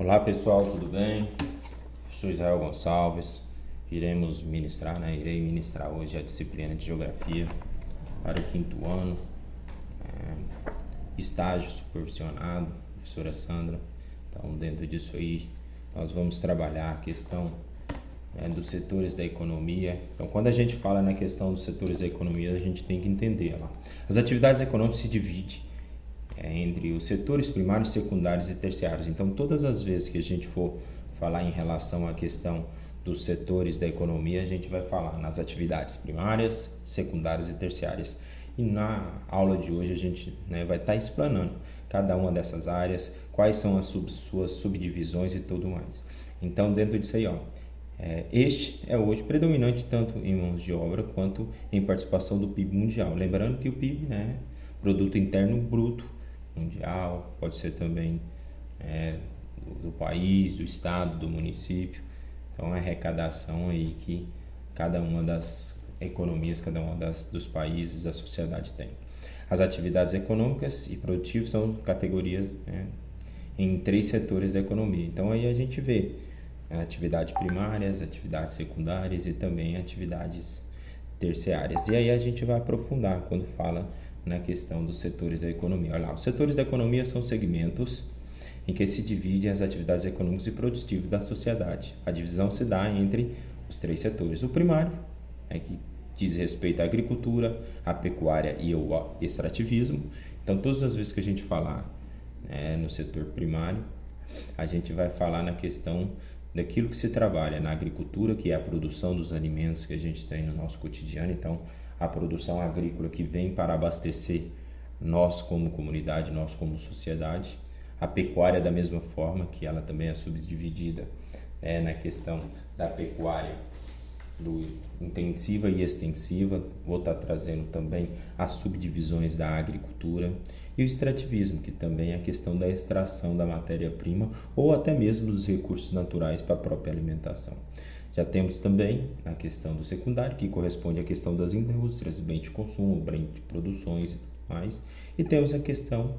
Olá pessoal, tudo bem? Sou Israel Gonçalves. Irei ministrar hoje a disciplina de Geografia para o quinto ano, estágio supervisionado, professora Sandra. Então, dentro disso aí, nós vamos trabalhar a questão dos setores da economia. Então, quando a gente fala na questão dos setores da economia, a gente tem que entender lá. As atividades econômicas se dividem entre os setores primários, secundários e terciários. Então, todas as vezes que a gente for falar em relação à questão dos setores da economia, a gente vai falar nas atividades primárias, secundárias e terciárias. E na aula de hoje a gente vai estar explanando cada uma dessas áreas, quais são as suas subdivisões e tudo mais. Então, dentro disso aí, este é hoje predominante tanto em mãos de obra quanto em participação do PIB mundial. Lembrando que o PIB, Produto Interno Bruto mundial, pode ser também do país, do estado, do município. Então, a arrecadação aí que cada uma das economias, cada uma dos países, da sociedade tem. As atividades econômicas e produtivas são categorias em 3 setores da economia. Então, aí a gente vê atividades primárias, atividades secundárias e também atividades terciárias. E aí a gente vai aprofundar quando fala na questão dos setores da economia. Olha lá, os setores da economia são segmentos em que se dividem as atividades econômicas e produtivas da sociedade. A divisão se dá entre os 3 setores. O primário, que diz respeito à agricultura, à pecuária e ao extrativismo. Então, todas as vezes que a gente falar no setor primário, a gente vai falar na questão daquilo que se trabalha na agricultura, que é a produção dos alimentos que a gente tem no nosso cotidiano. Então, a produção agrícola que vem para abastecer nós como comunidade, nós como sociedade. A pecuária da mesma forma, que ela também é subdividida na questão da pecuária do intensiva e extensiva. Vou estar trazendo também as subdivisões da agricultura e o extrativismo, que também é a questão da extração da matéria-prima ou até mesmo dos recursos naturais para a própria alimentação. Já temos também a questão do secundário, que corresponde à questão das indústrias, bem de consumo, bem de produções e tudo mais. E temos a questão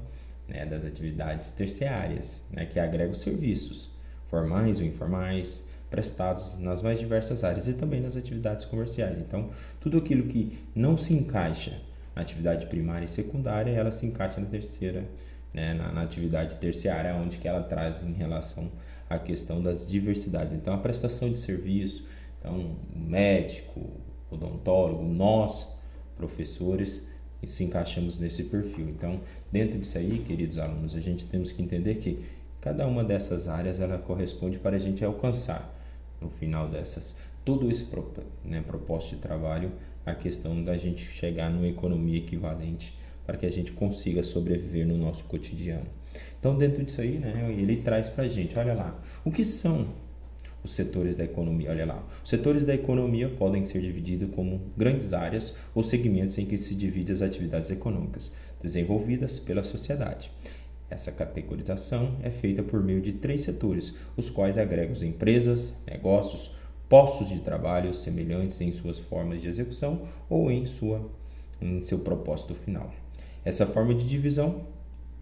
das atividades terciárias, que agrega os serviços, formais ou informais, prestados nas mais diversas áreas e também nas atividades comerciais. Então, tudo aquilo que não se encaixa na atividade primária e secundária, ela se encaixa na terceira, na atividade terciária, onde que ela traz em relação à questão das diversidades. Então, a prestação de serviço, então, médico, odontólogo, nós, professores, se encaixamos nesse perfil. Então, dentro disso aí, queridos alunos, a gente temos que entender que cada uma dessas áreas, ela corresponde para a gente alcançar, no final dessas, todo esse propósito de trabalho, a questão da gente chegar numa economia equivalente para que a gente consiga sobreviver no nosso cotidiano. Então, dentro disso aí, ele traz para a gente, olha lá, o que são os setores da economia? Olha lá, os setores da economia podem ser divididos como grandes áreas ou segmentos em que se dividem as atividades econômicas desenvolvidas pela sociedade. Essa categorização é feita por meio de 3 setores, os quais agregam as empresas, negócios, postos de trabalho semelhantes em suas formas de execução ou em seu propósito final. Essa forma de divisão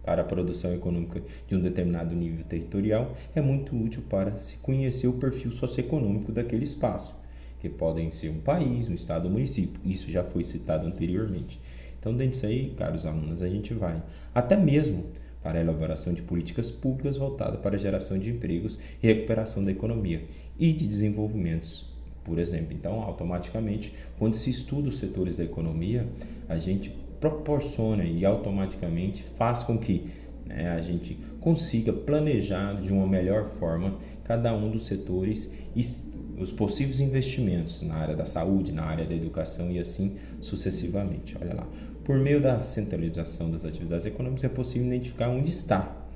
para a produção econômica de um determinado nível territorial é muito útil para se conhecer o perfil socioeconômico daquele espaço, que podem ser um país, um estado ou município. Isso já foi citado anteriormente. Então, dentro disso aí, caros alunos, a gente vai até mesmo para a elaboração de políticas públicas voltadas para a geração de empregos e recuperação da economia e de desenvolvimentos, por exemplo. Então, automaticamente, quando se estuda os setores da economia, a gente proporciona e automaticamente faz com que a gente consiga planejar de uma melhor forma cada um dos setores e os possíveis investimentos na área da saúde, na área da educação e assim sucessivamente. Olha lá. Por meio da centralização das atividades econômicas é possível identificar onde está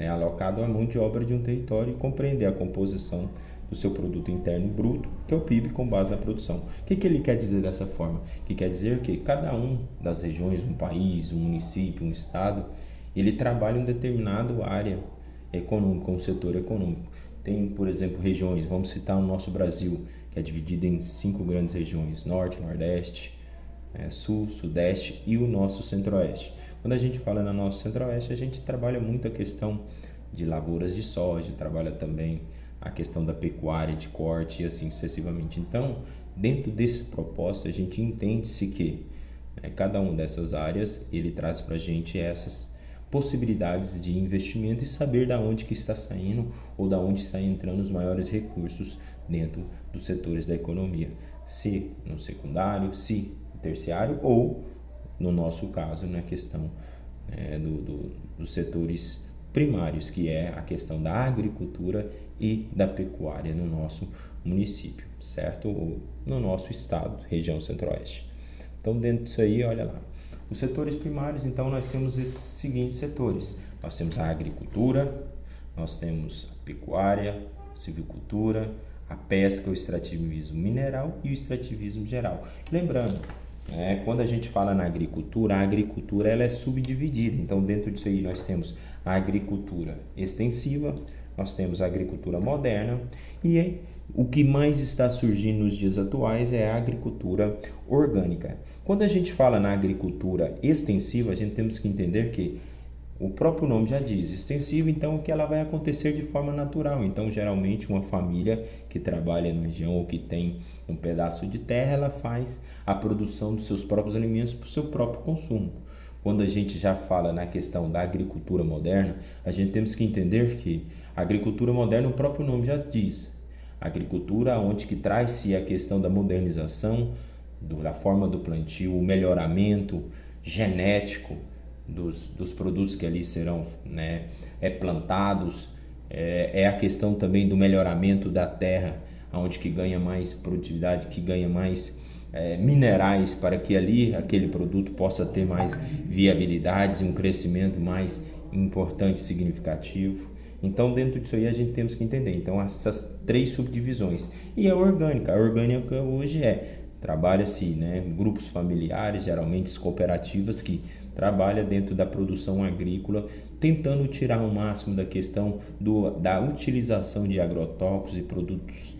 alocado a mão de obra de um território e compreender a composição do seu produto interno bruto, que é o PIB, com base na produção. O que ele quer dizer dessa forma? Que quer dizer que cada um das regiões, um país, um município, um estado, ele trabalha em determinada área econômica, um setor econômico. Tem, por exemplo, regiões, vamos citar o nosso Brasil, que é dividido em 5 grandes regiões: Norte, Nordeste, Sul, Sudeste e o nosso Centro-Oeste. Quando a gente fala no nosso Centro-Oeste, a gente trabalha muito a questão de lavouras de soja, trabalha também a questão da pecuária de corte e assim sucessivamente. Então, dentro desse propósito, a gente entende-se que cada uma dessas áreas, ele traz para a gente essas possibilidades de investimento e saber da onde que está saindo ou da onde está entrando os maiores recursos dentro dos setores da economia, se no secundário, se no terciário ou, no nosso caso, na questão dos setores primários, que é a questão da agricultura e da pecuária no nosso município, certo? Ou no nosso estado, região centro-oeste. Então, dentro disso aí, olha lá. Os setores primários, então, nós temos esses seguintes setores. Nós temos a agricultura, nós temos a pecuária, a silvicultura, a pesca, o extrativismo mineral e o extrativismo geral. Lembrando, quando a gente fala na agricultura, a agricultura ela é subdividida. Então, dentro disso aí, nós temos a agricultura extensiva, nós temos a agricultura moderna e o que mais está surgindo nos dias atuais é a agricultura orgânica. Quando a gente fala na agricultura extensiva, a gente temos que entender que o próprio nome já diz, extensivo, então que ela vai acontecer de forma natural. Então, geralmente, uma família que trabalha na região ou que tem um pedaço de terra, ela faz a produção dos seus próprios alimentos para o seu próprio consumo. Quando a gente já fala na questão da agricultura moderna, a gente temos que entender que a agricultura moderna, o próprio nome já diz, agricultura onde que traz-se a questão da modernização, da forma do plantio, o melhoramento genético dos produtos que ali serão plantados, é a questão também do melhoramento da terra, onde que ganha mais produtividade, que ganha mais minerais para que ali aquele produto possa ter mais viabilidades e um crescimento mais importante e significativo. Então, dentro disso aí a gente temos que entender. Então, essas três subdivisões. E a orgânica hoje trabalha-se, grupos familiares, geralmente cooperativas que trabalham dentro da produção agrícola, tentando tirar o máximo da questão da utilização de agrotóxicos e produtos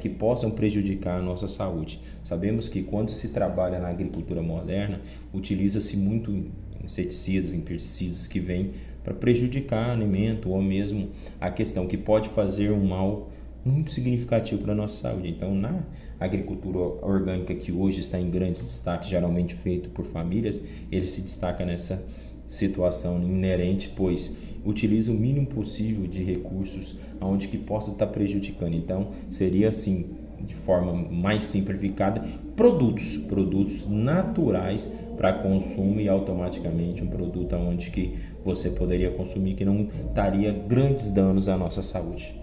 que possam prejudicar a nossa saúde. Sabemos que quando se trabalha na agricultura moderna, utiliza-se muito inseticidas, pesticidas que vêm para prejudicar o alimento ou mesmo a questão que pode fazer um mal muito significativo para a nossa saúde. Então, na agricultura orgânica, que hoje está em grandes destaques, geralmente feito por famílias, ele se destaca nessa situação inerente, pois utiliza o mínimo possível de recursos onde que possa estar prejudicando. Então, seria assim, de forma mais simplificada, produtos naturais para consumo e automaticamente um produto onde que você poderia consumir que não daria grandes danos à nossa saúde.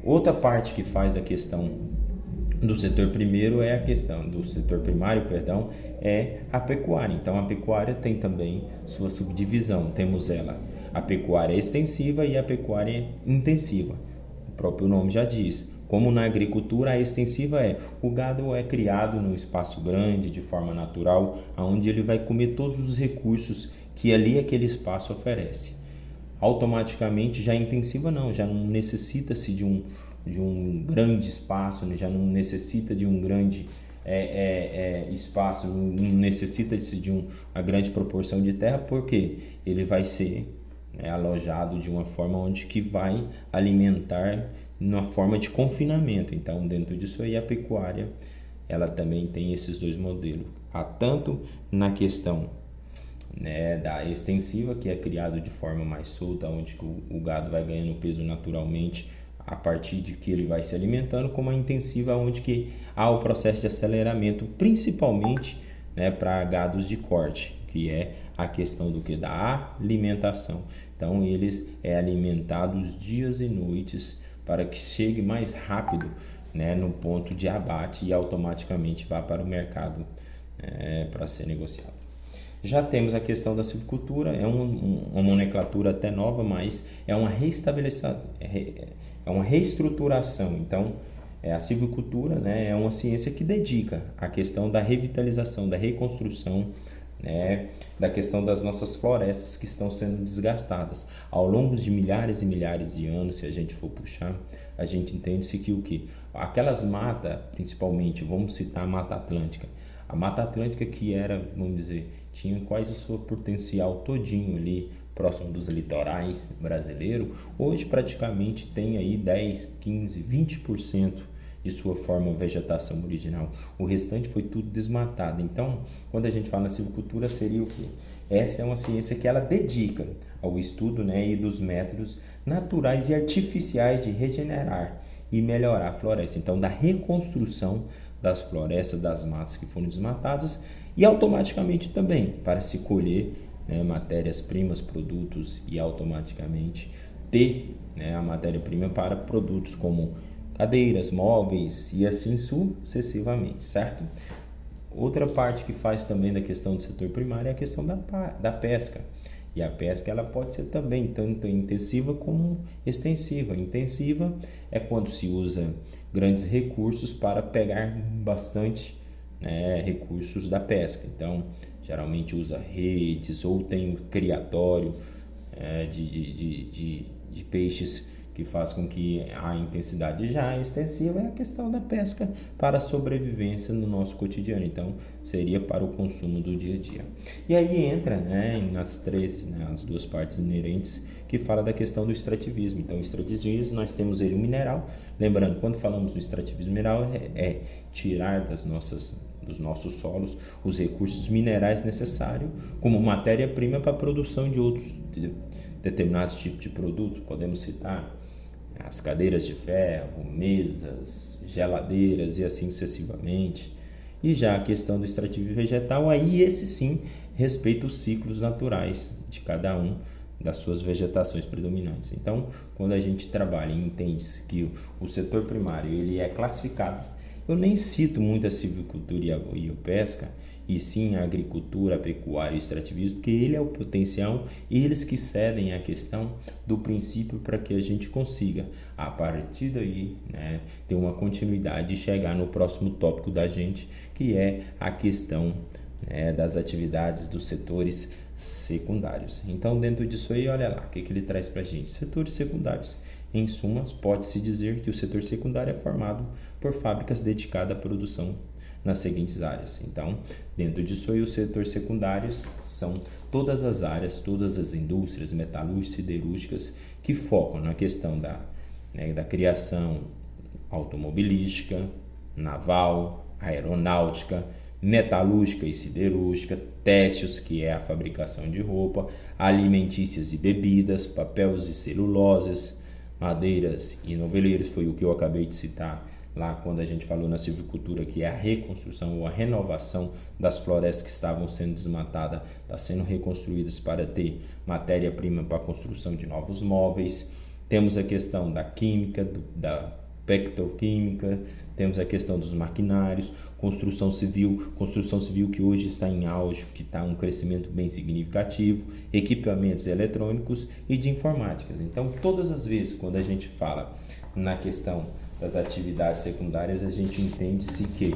Outra parte que faz da questão do setor primário é a pecuária. Então, a pecuária tem também sua subdivisão. Temos a pecuária extensiva e a pecuária intensiva. O próprio nome já diz. Como na agricultura, a extensiva o gado é criado num espaço grande, de forma natural, onde ele vai comer todos os recursos que ali aquele espaço oferece. Automaticamente, já a intensiva já não necessita-se de um grande espaço, já não necessita de um grande espaço, não necessita-se de uma grande proporção de terra, porque ele vai ser alojado de uma forma onde que vai alimentar numa forma de confinamento. Então, dentro disso aí, a pecuária, ela também tem esses dois modelos. Há tanto na questão da extensiva, que é criado de forma mais solta, onde o gado vai ganhando peso naturalmente a partir de que ele vai se alimentando, como a intensiva, onde que há o processo de aceleramento, principalmente para gados de corte, que é a questão da alimentação. Então, eles alimentados dias e noites para que chegue mais rápido no ponto de abate e automaticamente vá para o mercado para ser negociado. Já temos a questão da silvicultura, uma nomenclatura até nova, mas é uma reestruturação. Então, a silvicultura é uma ciência que dedica à questão da revitalização, da reconstrução, da questão das nossas florestas que estão sendo desgastadas. Ao longo de milhares e milhares de anos, se a gente for puxar, a gente entende-se que aquelas matas, principalmente, vamos citar a Mata Atlântica. A Mata Atlântica que tinha quase o seu potencial todinho ali próximo dos litorais brasileiros, hoje praticamente tem aí 10, 15, 20% de sua forma vegetação original. O restante foi tudo desmatado. Então, quando a gente fala na silvicultura, seria o quê? Essa é uma ciência que ela dedica ao estudo, né, e dos métodos naturais e artificiais de regenerar e melhorar a floresta. Então, da reconstrução das florestas, das matas que foram desmatadas e automaticamente também para se colher, né, matérias-primas, produtos e automaticamente ter, né, a matéria-prima para produtos como cadeiras, móveis e assim sucessivamente, certo? Outra parte que faz também da questão do setor primário é a questão da pesca. E a pesca ela pode ser também tanto intensiva como extensiva. Intensiva é quando se usa grandes recursos para pegar bastante, né, recursos da pesca. Então, geralmente usa redes ou tem um criatório de peixes que faz com que a intensidade já extensiva é a questão da pesca para a sobrevivência no nosso cotidiano. Então, seria para o consumo do dia a dia. E aí entra, né, as duas partes inerentes que fala da questão do extrativismo. Então, o extrativismo, nós temos ele, o mineral. Lembrando, quando falamos do extrativismo mineral, é tirar dos nossos solos os recursos minerais necessários como matéria-prima para a produção de outros determinados tipos de produto. Podemos citar as cadeiras de ferro, mesas, geladeiras e assim sucessivamente. E já a questão do extrativismo vegetal, aí esse sim respeita os ciclos naturais de cada um das suas vegetações predominantes. Então, quando a gente trabalha e entende que o setor primário ele é classificado, eu nem cito muito a silvicultura e a pesca, e sim a agricultura, a pecuária e o extrativismo, porque ele é o potencial, eles que cedem a questão do princípio para que a gente consiga, a partir daí, né, ter uma continuidade e chegar no próximo tópico da gente, que é a questão, né, das atividades dos setores secundários. Então, dentro disso aí, olha lá, o que ele traz para a gente? Setores secundários. Em sumas, pode-se dizer que o setor secundário é formado por fábricas dedicadas à produção nas seguintes áreas. Então, dentro disso aí, os setores secundários são todas as áreas, todas as indústrias metalúrgicas, siderúrgicas que focam na questão da criação automobilística, naval, aeronáutica, metalúrgica e siderúrgica, têxteis, que é a fabricação de roupa, alimentícias e bebidas, papéis e celuloses, madeiras e noveleiros, foi o que eu acabei de citar lá quando a gente falou na silvicultura, que é a reconstrução ou a renovação das florestas que estavam sendo desmatadas, está sendo reconstruídas para ter matéria-prima para a construção de novos móveis. Temos a questão da química, da petroquímica, temos a questão dos maquinários, construção civil que hoje está em auge, que está um crescimento bem significativo, equipamentos eletrônicos e de informáticas. Então, todas as vezes quando a gente fala na questão das atividades secundárias, a gente entende-se que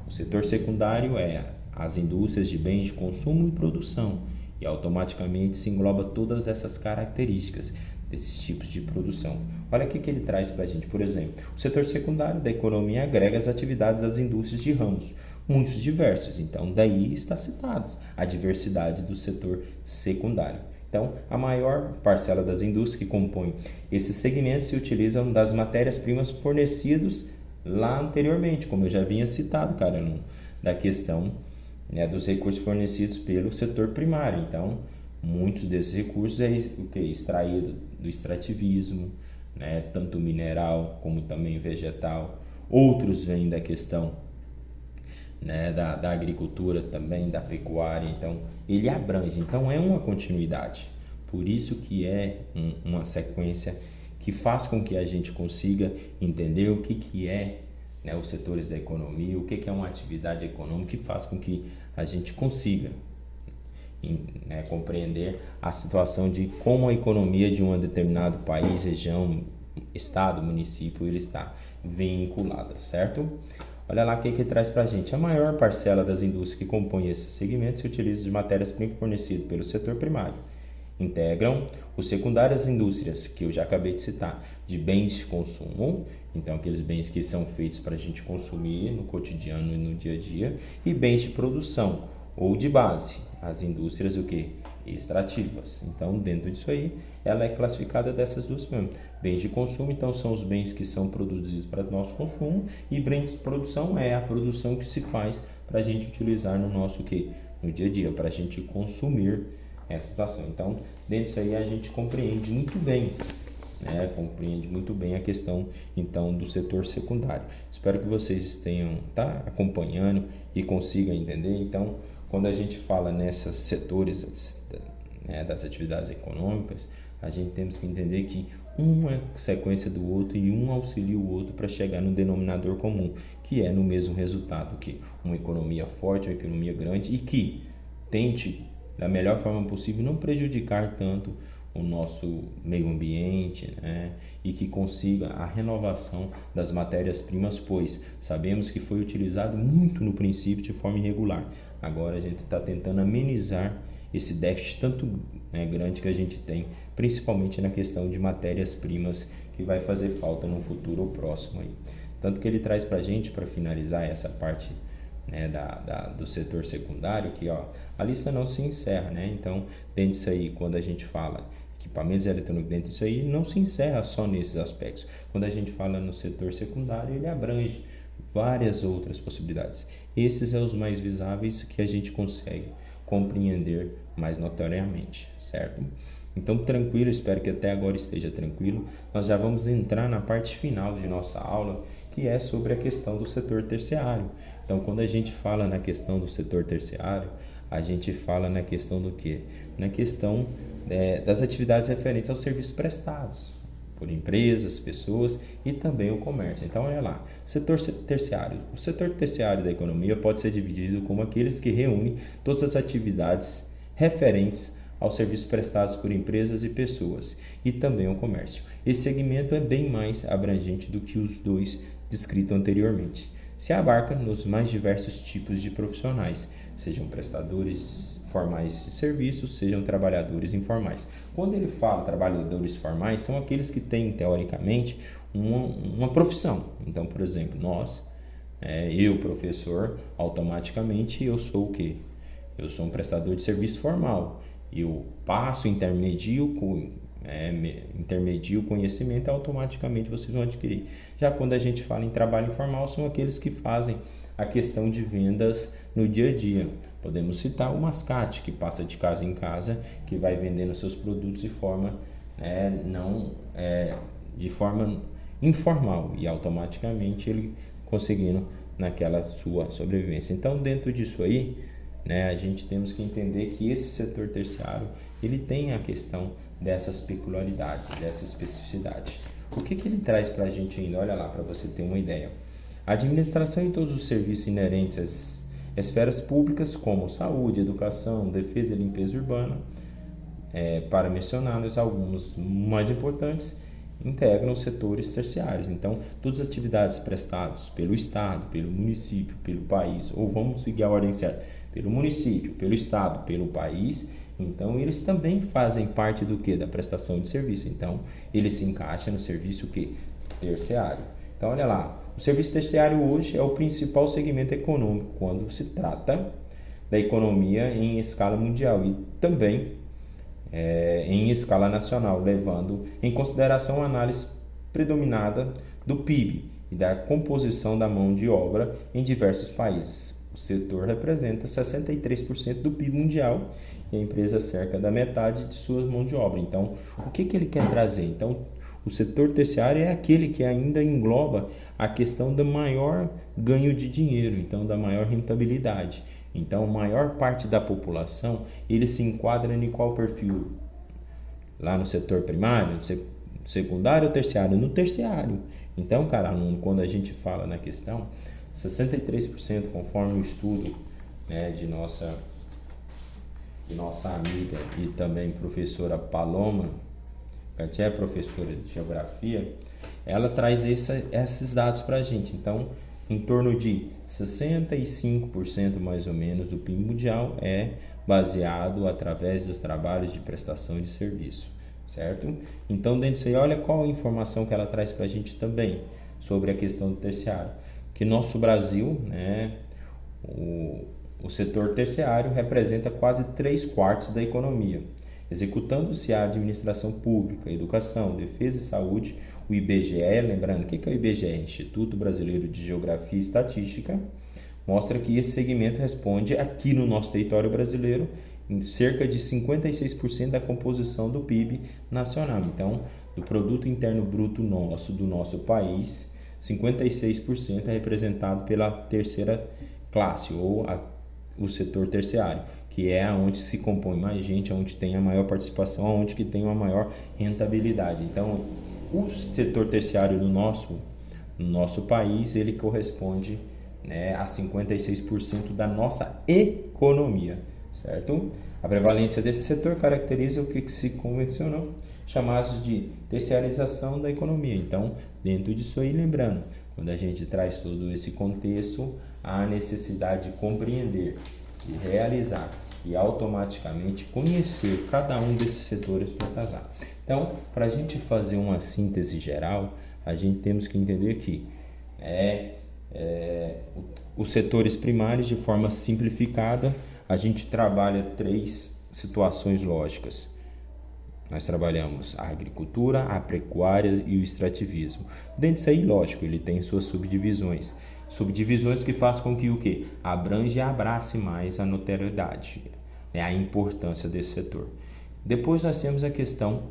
o setor secundário é as indústrias de bens de consumo e produção, e automaticamente se engloba todas essas características desses tipos de produção. Olha o que ele traz para a gente. Por exemplo, o setor secundário da economia agrega as atividades das indústrias de ramos, muitos diversos. Então, daí está citados a diversidade do setor secundário. Então, a maior parcela das indústrias que compõem esses segmentos se utilizam das matérias-primas fornecidas lá anteriormente, como eu já havia citado, da questão, né, dos recursos fornecidos pelo setor primário. Então, muitos desses recursos é extraído do extrativismo, né, tanto mineral como também vegetal. Outros vêm da questão, né, da agricultura também, da pecuária. Então, ele abrange. Então, é uma continuidade. Por isso que é uma sequência que faz com que a gente consiga entender o que é, né, os setores da economia, o que é uma atividade econômica, que faz com que a gente consiga, né, compreender a situação de como a economia de um determinado país, região, estado, município, ele está vinculada, certo? Olha lá o que traz para a gente. A maior parcela das indústrias que compõem esse segmento se utiliza de matérias-primas fornecidas pelo setor primário. Integram os secundários indústrias, que eu já acabei de citar, de bens de consumo, então aqueles bens que são feitos para a gente consumir no cotidiano e no dia a dia, e bens de produção ou de base, as indústrias extrativas. Então, dentro disso aí, ela é classificada dessas duas formas. Bens de consumo, então, são os bens que são produzidos para nosso consumo, e bens de produção é a produção que se faz para a gente utilizar no nosso no dia a dia, para a gente consumir essa situação. Então, dentro disso aí, a gente compreende muito bem, compreende muito bem a questão, então, do setor secundário. Espero que vocês estejam acompanhando e consigam entender. Então, quando a gente fala nesses setores das atividades econômicas, a gente temos que entender que uma sequência do outro e um auxilia o outro para chegar no denominador comum, que é no mesmo resultado, que uma economia forte, uma economia grande, e que tente, da melhor forma possível, não prejudicar tanto o nosso meio ambiente, e que consiga a renovação das matérias-primas, pois sabemos que foi utilizado muito no princípio de forma irregular. Agora a gente está tentando amenizar esse déficit tanto grande que a gente tem, principalmente na questão de matérias-primas, que vai fazer falta no futuro próximo aí. Tanto que ele traz para a gente, para finalizar essa parte do setor secundário, que a lista não se encerra, então dentro disso aí, quando a gente fala equipamentos eletrônicos, dentro disso aí não se encerra só nesses aspectos. Quando a gente fala no setor secundário, ele abrange várias outras possibilidades. Esses são os mais visáveis que a gente consegue compreender mais notoriamente, certo? Então, tranquilo, espero que até agora esteja tranquilo. Nós já vamos entrar na parte final de nossa aula, que é sobre a questão do setor terciário. Então, quando a gente fala na questão do setor terciário, a gente fala na questão do quê? Na questão das atividades referentes aos serviços prestados por empresas, pessoas e também o comércio. Então, olha lá, setor terciário. O setor terciário da economia pode ser dividido como aqueles que reúnem todas as atividades referentes aos serviços prestados por empresas e pessoas e também o comércio. Esse segmento é bem mais abrangente do que os dois descritos anteriormente. Se abarca nos mais diversos tipos de profissionais, sejam prestadores formais de serviços, sejam trabalhadores informais. Quando ele fala trabalhadores formais, são aqueles que têm, teoricamente, uma profissão. Então, por exemplo, eu, professor, automaticamente eu sou o quê? Eu sou um prestador de serviço formal. Eu passo, intermedio o conhecimento, automaticamente vocês vão adquirir. Já quando a gente fala em trabalho informal, são aqueles que fazem a questão de vendas no dia a dia. Podemos citar o mascate, que passa de casa em casa, que vai vendendo seus produtos de forma de forma informal, e automaticamente ele conseguindo naquela sua sobrevivência. Então, dentro disso aí, a gente temos que entender que esse setor terciário, ele tem a questão dessas peculiaridades, dessa especificidade. O que ele traz para a gente ainda? Olha lá, para você ter uma ideia. A administração e todos os serviços inerentes às esferas públicas, como saúde, educação, defesa e limpeza urbana, para mencionar alguns mais importantes, integram os setores terciários. Então, todas as atividades prestadas pelo Estado, pelo município, pelo país, ou vamos seguir a ordem certa, pelo município, pelo Estado, pelo país, então eles também fazem parte do que? Da prestação de serviço. Então, ele se encaixa no serviço terciário. Então, olha lá, o serviço terciário hoje é o principal segmento econômico quando se trata da economia em escala mundial e também em escala nacional, levando em consideração a análise predominada do PIB e da composição da mão de obra em diversos países. O setor representa 63% do PIB mundial e a empresa cerca da metade de sua mão de obra. Então, o que ele quer trazer? Então, o setor terciário é aquele que ainda engloba a questão do maior ganho de dinheiro, então da maior rentabilidade. Então, a maior parte da população, ele se enquadra em qual perfil? Lá no setor primário, secundário ou terciário? No terciário. Então, cara, aluno, quando a gente fala na questão, 63%, conforme o estudo de nossa amiga e também professora Paloma, que é professora de geografia, ela traz esses dados para a gente. Então, em torno de 65% mais ou menos do PIB mundial é baseado através dos trabalhos de prestação de serviço, certo? Então, dentro disso aí, olha qual a informação que ela traz para a gente também sobre a questão do terciário. Que nosso Brasil, o setor terciário representa quase 3/4 da economia. Executando-se a administração pública, educação, defesa e saúde, o IBGE, lembrando, o que é o IBGE? Instituto Brasileiro de Geografia e Estatística, mostra que esse segmento responde aqui no nosso território brasileiro em cerca de 56% da composição do PIB nacional. Então, do produto interno bruto do nosso país, 56% é representado pela terceira classe ou o setor terciário, que é onde se compõe mais gente, onde tem a maior participação, onde que tem uma maior rentabilidade. Então, o setor terciário do nosso país, ele corresponde, né, a 56% da nossa economia, certo? A prevalência desse setor caracteriza o que se convencionou chamados de terciarização da economia. Então, dentro disso aí, lembrando, quando a gente traz todo esse contexto, há a necessidade de compreender, de realizar e automaticamente conhecer cada um desses setores para casar. Então, para a gente fazer uma síntese geral, a gente temos que entender que os setores primários, de forma simplificada, a gente trabalha 3 situações lógicas. Nós trabalhamos a agricultura, a pecuária e o extrativismo. Dentro disso aí, lógico, ele tem suas subdivisões. Subdivisões que fazem com que o quê? Abrange e abrace mais a notoriedade, né, a importância desse setor. Depois nós temos a questão,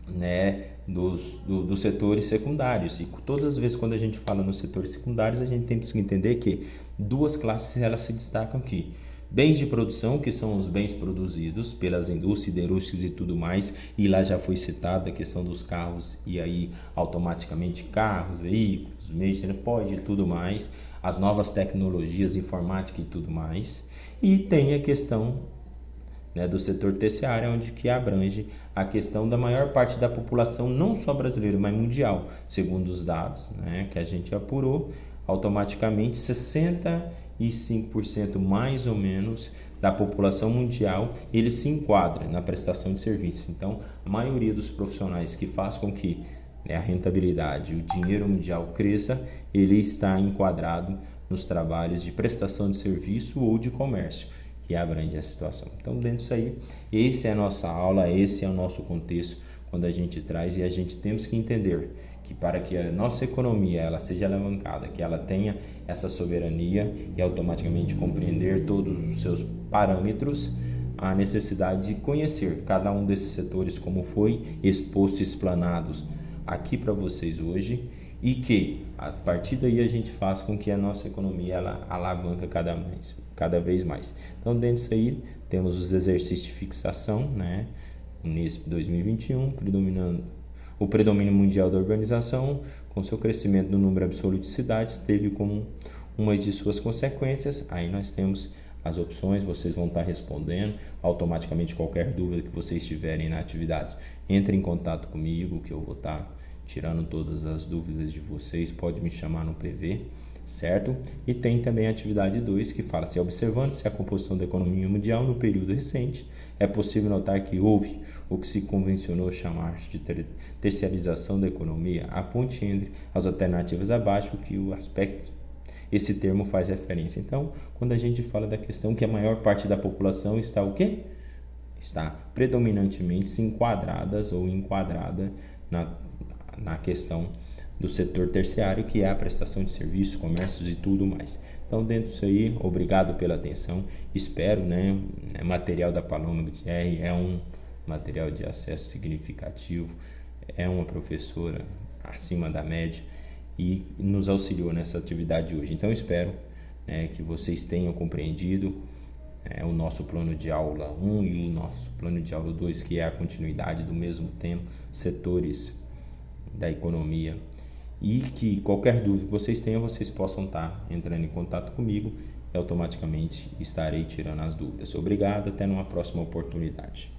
né, dos setores secundários. E todas as vezes quando a gente fala nos setores secundários, a gente tem que entender que 2 classes elas se destacam aqui. Bens de produção, que são os bens produzidos pelas indústrias siderúrgicas e tudo mais, e lá já foi citada a questão dos carros, e aí automaticamente carros, veículos, meios de transporte e tudo mais, as novas tecnologias, informática e tudo mais. E tem a questão, né, do setor terciário, onde que abrange a questão da maior parte da população, não só brasileira, mas mundial, segundo os dados, né, que a gente apurou, automaticamente 65% mais ou menos da população mundial, ele se enquadra na prestação de serviço. Então, a maioria dos profissionais que faz com que, né, a rentabilidade, o dinheiro mundial cresça, ele está enquadrado nos trabalhos de prestação de serviço ou de comércio, que abrange a situação. Então, dentro disso aí, essa é a nossa aula, esse é o nosso contexto quando a gente traz, e a gente temos que entender que para que a nossa economia ela seja alavancada, que ela tenha essa soberania e automaticamente compreender todos os seus parâmetros, há necessidade de conhecer cada um desses setores como foi exposto e explanados aqui para vocês hoje, e que a partir daí a gente faz com que a nossa economia ela alavanca cada vez mais. Então, dentro disso aí, temos os exercícios de fixação, né, nesse 2021, predominando o predomínio mundial da urbanização, com seu crescimento no número absoluto de cidades, teve como uma de suas consequências. Aí nós temos as opções, vocês vão estar respondendo automaticamente qualquer dúvida que vocês tiverem na atividade. Entre em contato comigo, que eu vou estar tirando todas as dúvidas de vocês, pode me chamar no PV, certo? E tem também a atividade 2, que fala: se observando-se a composição da economia mundial no período recente, é possível notar que houve o que se convencionou chamar de terciarização da economia, a ponte entre as alternativas abaixo, que o aspecto, esse termo faz referência. Então, quando a gente fala da questão que a maior parte da população está o quê? Está predominantemente se enquadradas ou enquadrada na questão do setor terciário, que é a prestação de serviços, comércios e tudo mais. Então, dentro disso aí, obrigado pela atenção. Espero, né, material da Paloma Gutierrez é um material de acesso significativo, é uma professora acima da média e nos auxiliou nessa atividade de hoje. Então, espero, né, que vocês tenham compreendido o nosso plano de aula 1 e o nosso plano de aula 2, que é a continuidade do mesmo tema, setores da economia, e que qualquer dúvida que vocês tenham, vocês possam estar entrando em contato comigo e automaticamente estarei tirando as dúvidas. Obrigado, até numa próxima oportunidade.